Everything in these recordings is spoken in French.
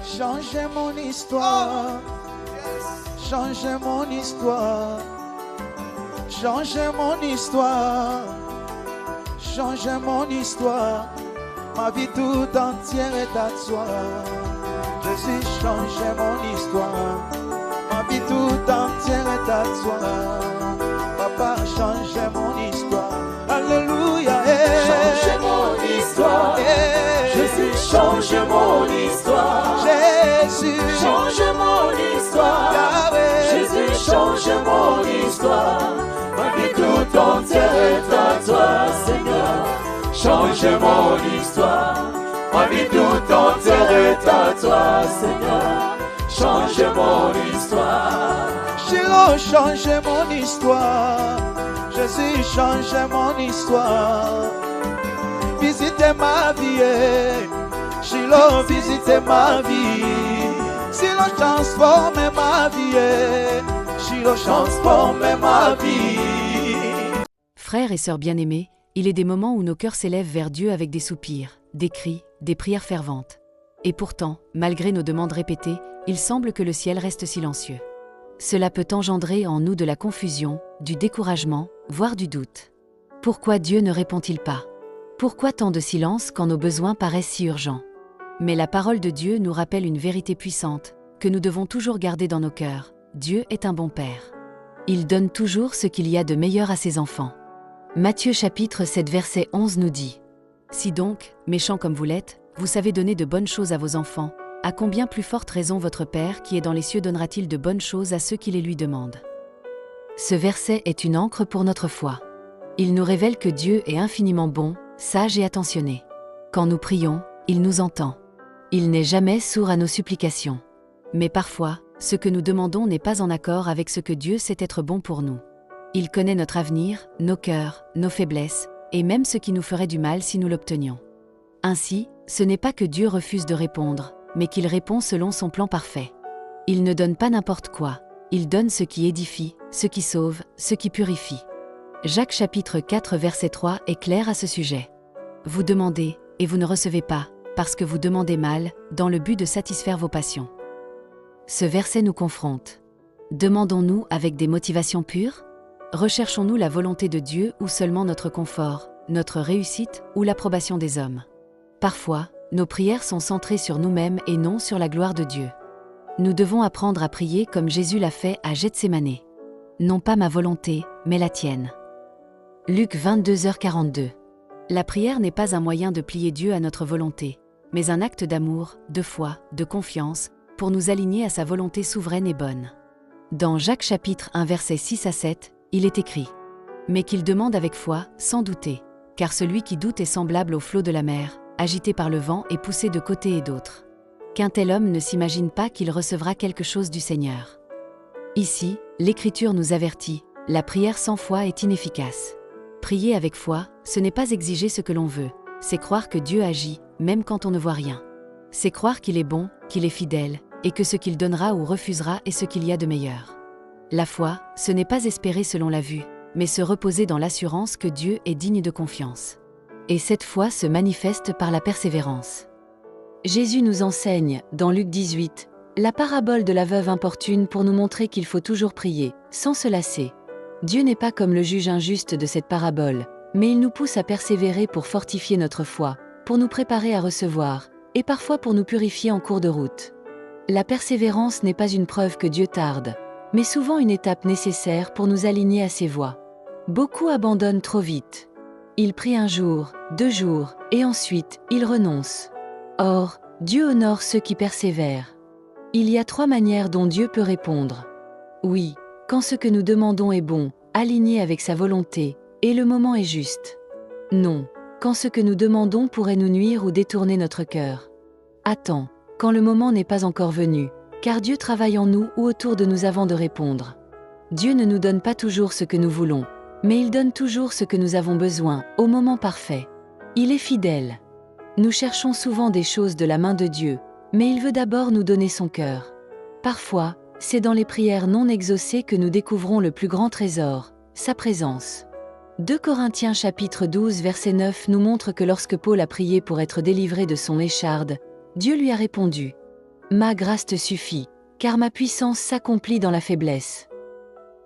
Changez mon histoire. Changez mon histoire. Changez mon histoire. Changez mon histoire. Ma vie tout entière est à toi. Jésus, changez mon histoire. Ma vie tout entière est à toi. Papa, changez mon histoire. Alléluia. Changez mon histoire. Jésus, change mon histoire. Jésus, change mon histoire. Yahweh. Jésus, change mon histoire. Ma vie tout entière est à toi, Seigneur. Change mon histoire. Ma vie tout entière est à toi, Seigneur. Change mon histoire. Shiloh, changez mon histoire. Jésus, changez mon histoire. Visitez ma vie. Shiloh, visitez ma vie. Shiloh, transformez ma vie. Shiloh, transformez ma vie. Frères et sœurs bien-aimés, il est des moments où nos cœurs s'élèvent vers Dieu avec des soupirs, des cris, des prières ferventes. Et pourtant, malgré nos demandes répétées, il semble que le ciel reste silencieux. Cela peut engendrer en nous de la confusion, du découragement, voire du doute. Pourquoi Dieu ne répond-il pas? Pourquoi tant de silence quand nos besoins paraissent si urgents? Mais la parole de Dieu nous rappelle une vérité puissante, que nous devons toujours garder dans nos cœurs. Dieu est un bon Père. Il donne toujours ce qu'il y a de meilleur à ses enfants. Matthieu chapitre 7 verset 11 nous dit « Si donc, méchants comme vous l'êtes, vous savez donner de bonnes choses à vos enfants, à combien plus forte raison votre Père qui est dans les cieux donnera-t-il de bonnes choses à ceux qui les lui demandent ?» Ce verset est une ancre pour notre foi. Il nous révèle que Dieu est infiniment bon, sage et attentionné. Quand nous prions, il nous entend. Il n'est jamais sourd à nos supplications. Mais parfois, ce que nous demandons n'est pas en accord avec ce que Dieu sait être bon pour nous. Il connaît notre avenir, nos cœurs, nos faiblesses, et même ce qui nous ferait du mal si nous l'obtenions. Ainsi, ce n'est pas que Dieu refuse de répondre, mais qu'il répond selon son plan parfait. Il ne donne pas n'importe quoi, il donne ce qui édifie, ce qui sauve, ce qui purifie. Jacques chapitre 4 verset 3 est clair à ce sujet. Vous demandez, et vous ne recevez pas, parce que vous demandez mal, dans le but de satisfaire vos passions. Ce verset nous confronte. Demandons-nous avec des motivations pures? Recherchons-nous la volonté de Dieu ou seulement notre confort, notre réussite ou l'approbation des hommes? Parfois, nos prières sont centrées sur nous-mêmes et non sur la gloire de Dieu. Nous devons apprendre à prier comme Jésus l'a fait à Gethsémanée. Non pas ma volonté, mais la tienne. Luc 22h42. La prière n'est pas un moyen de plier Dieu à notre volonté, mais un acte d'amour, de foi, de confiance, pour nous aligner à sa volonté souveraine et bonne. Dans Jacques chapitre 1 versets 6 à 7, il est écrit « Mais qu'il demande avec foi, sans douter, car celui qui doute est semblable au flot de la mer, agité par le vent et poussé de côté et d'autre. Qu'un tel homme ne s'imagine pas qu'il recevra quelque chose du Seigneur. » Ici, l'Écriture nous avertit, la prière sans foi est inefficace. Prier avec foi, ce n'est pas exiger ce que l'on veut, c'est croire que Dieu agit, même quand on ne voit rien. C'est croire qu'il est bon, qu'il est fidèle, et que ce qu'il donnera ou refusera est ce qu'il y a de meilleur. La foi, ce n'est pas espérer selon la vue, mais se reposer dans l'assurance que Dieu est digne de confiance. Et cette foi se manifeste par la persévérance. Jésus nous enseigne, dans Luc 18, la parabole de la veuve importune pour nous montrer qu'il faut toujours prier, sans se lasser. Dieu n'est pas comme le juge injuste de cette parabole, mais il nous pousse à persévérer pour fortifier notre foi, pour nous préparer à recevoir, et parfois pour nous purifier en cours de route. La persévérance n'est pas une preuve que Dieu tarde, mais souvent une étape nécessaire pour nous aligner à ses voies. Beaucoup abandonnent trop vite. Ils prient 1 jour, 2 jours, et ensuite, ils renoncent. Or, Dieu honore ceux qui persévèrent. Il y a 3 manières dont Dieu peut répondre. Oui, quand ce que nous demandons est bon, aligné avec sa volonté, et le moment est juste. Non, quand ce que nous demandons pourrait nous nuire ou détourner notre cœur. Attends, quand le moment n'est pas encore venu, car Dieu travaille en nous ou autour de nous avant de répondre. Dieu ne nous donne pas toujours ce que nous voulons, mais il donne toujours ce que nous avons besoin, au moment parfait. Il est fidèle. Nous cherchons souvent des choses de la main de Dieu, mais il veut d'abord nous donner son cœur. Parfois, c'est dans les prières non exaucées que nous découvrons le plus grand trésor, sa présence. 2 Corinthiens chapitre 12 verset 9 nous montre que lorsque Paul a prié pour être délivré de son écharde, Dieu lui a répondu « Ma grâce te suffit, car ma puissance s'accomplit dans la faiblesse.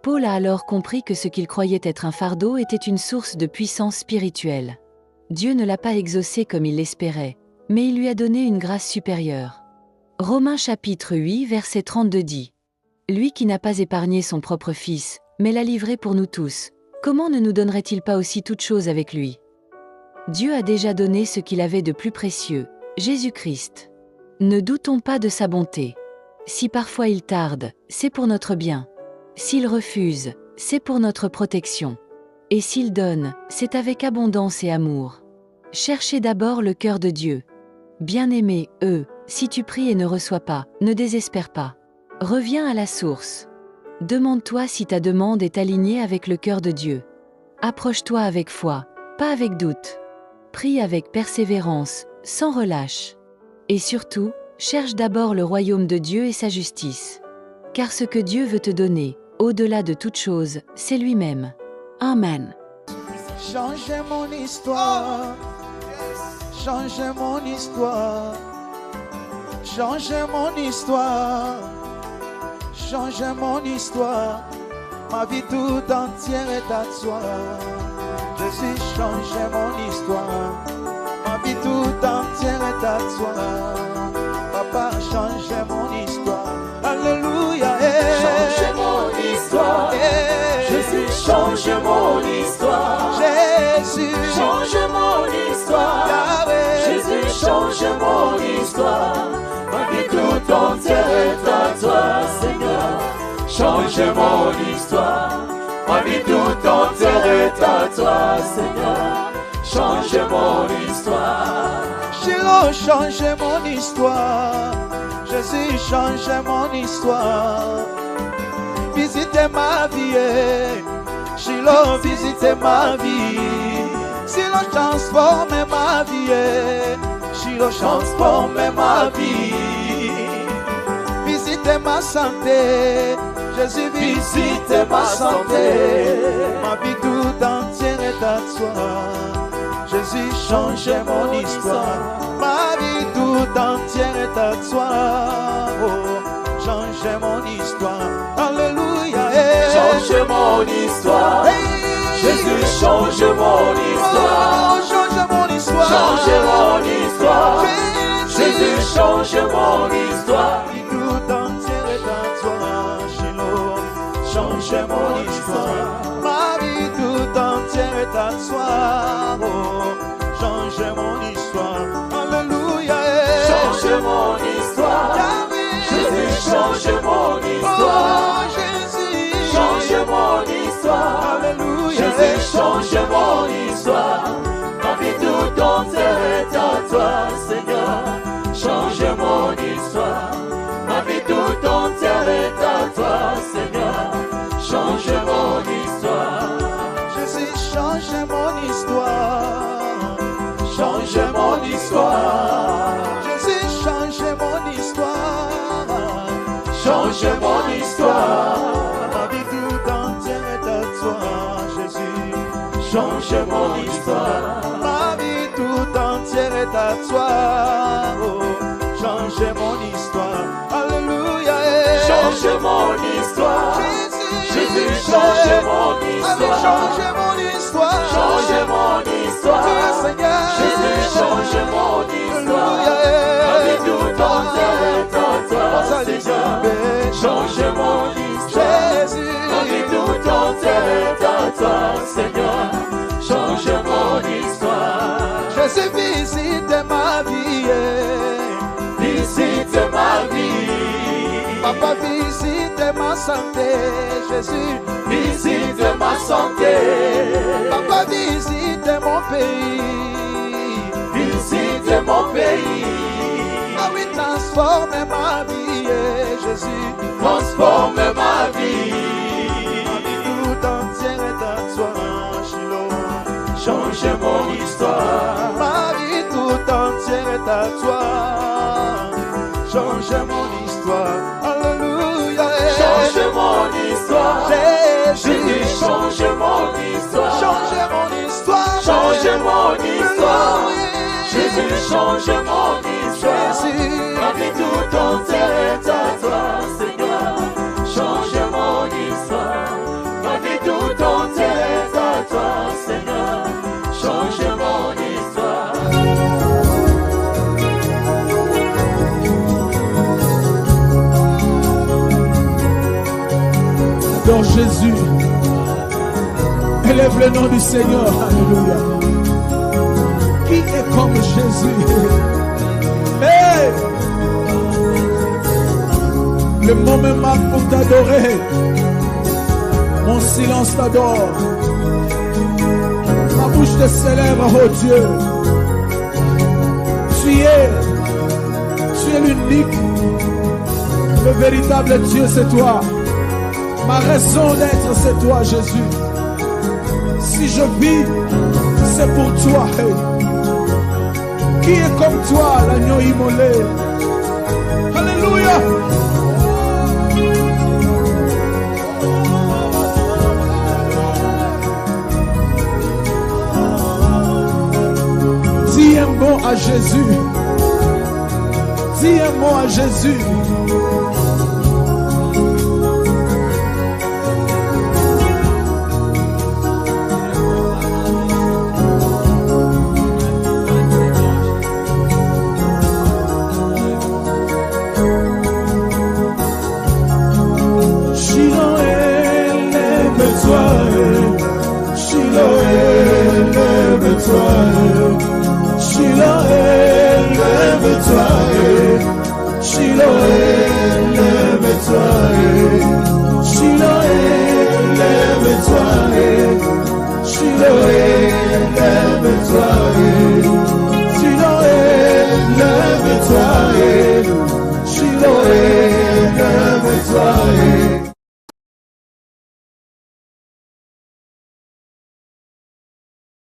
Paul a alors compris que ce qu'il croyait être un fardeau était une source de puissance spirituelle. Dieu ne l'a pas exaucé comme il l'espérait, mais il lui a donné une grâce supérieure. Romains chapitre 8 verset 32 dit « Lui qui n'a pas épargné son propre Fils, mais l'a livré pour nous tous, comment ne nous donnerait-il pas aussi toutes choses avec lui ?» Dieu a déjà donné ce qu'il avait de plus précieux, Jésus-Christ. Ne doutons pas de sa bonté. Si parfois il tarde, c'est pour notre bien. S'il refuse, c'est pour notre protection. Et s'il donne, c'est avec abondance et amour. Cherchez d'abord le cœur de Dieu. Bien-aimé, si tu pries et ne reçois pas, ne désespère pas. Reviens à la source. Demande-toi si ta demande est alignée avec le cœur de Dieu. Approche-toi avec foi, pas avec doute. Prie avec persévérance, sans relâche. Et surtout, cherche d'abord le royaume de Dieu et sa justice. Car ce que Dieu veut te donner, au-delà de toute chose, c'est lui-même. Amen. Changez mon histoire. Changez mon histoire. Changez mon histoire. Changez mon histoire. Ma vie tout entière est à toi. Jésus, changez mon histoire. Ma vie tout entière est à toi. Papa, changez mon histoire. Alléluia. Changez mon histoire. Jésus, change mon histoire. Jésus, Change mon histoire. Yahweh. Jésus, change mon histoire. Ma vie tout entière est à toi, Seigneur. Change mon histoire. Ma vie tout entière est à toi, Seigneur. Change mon histoire. Shiloh, changez mon histoire. Jésus, changez mon histoire. Visitez ma vie. Shiloh, visitez ma vie. Shiloh, transformez ma vie. Shiloh, transformez ma vie. Visitez ma santé. Jésus, visitez ma santé. Ma vie tout entière est à toi. Jésus, changez mon histoire. Ma vie tout entière est à toi. Oh, changez mon histoire. Alléluia. Change mon histoire. Jésus, change mon histoire. Oh, change mon histoire. Change mon histoire. Jésus, change mon histoire. Ma vie tout entière est à toi. Shiloh, changez mon histoire. Ma vie tout entière est à toi. Oh, changez mon histoire. Alléluia. Change mon histoire. Jésus, change mon histoire. Oh, Jésus, Change mon histoire. Alléluia. Jésus, change mon histoire. Ma vie tout entière est à toi, Seigneur. Change mon histoire. Ma vie tout entière est à toi, Seigneur. Change mon histoire. Jésus, changez mon histoire. Change mon histoire. Jésus, changez mon histoire. Change mon histoire. Ma vie tout entière est à toi, Jésus. Change mon histoire. Ma vie tout entière est à toi. Oh, changez mon histoire. Alléluia. Change mon histoire. Jésus, change mon Allez, histoire. changez mon histoire. Change mon histoire. Dieu, Seigneur. Jésus, change mon histoire. Alléluia. Ma vie tout entière est à toi, Allez, Seigneur. Change mon histoire. Jésus. Ma vie tout entière est à toi, Seigneur. Change mon histoire. Jésus, visite ma vie. Visite ma vie. Papa, visite ma santé. Jésus, Visite ma santé. Papa, visite mon pays. Visite mon pays. Ah oui, transforme ma vie, Jésus. Transforme ma vie. Ma vie tout entière est à toi, Shiloh. Change mon histoire. Ma vie tout entière est à toi. Change mon histoire. Alléluia. Change mon histoire. Jésus, Jésus, change mon histoire. change mon histoire. Change mon histoire. Alléluia. Jésus, change mon histoire. Jésus, Ma vie tout entière Jésus. Élève le nom du Seigneur. Alléluia. Qui est comme Jésus? Hey! Le mot me manque pour t'adorer. Mon silence t'adore. Ma bouche te célèbre, oh Dieu. Tu es l'unique. Le véritable Dieu, c'est toi. Ma raison d'être, c'est toi, Jésus. Si je vis, c'est pour toi. Hey. Qui est comme toi, l'agneau immolé? Alléluia. Dis un mot à Jésus. Dis un mot à Jésus. Shiloh,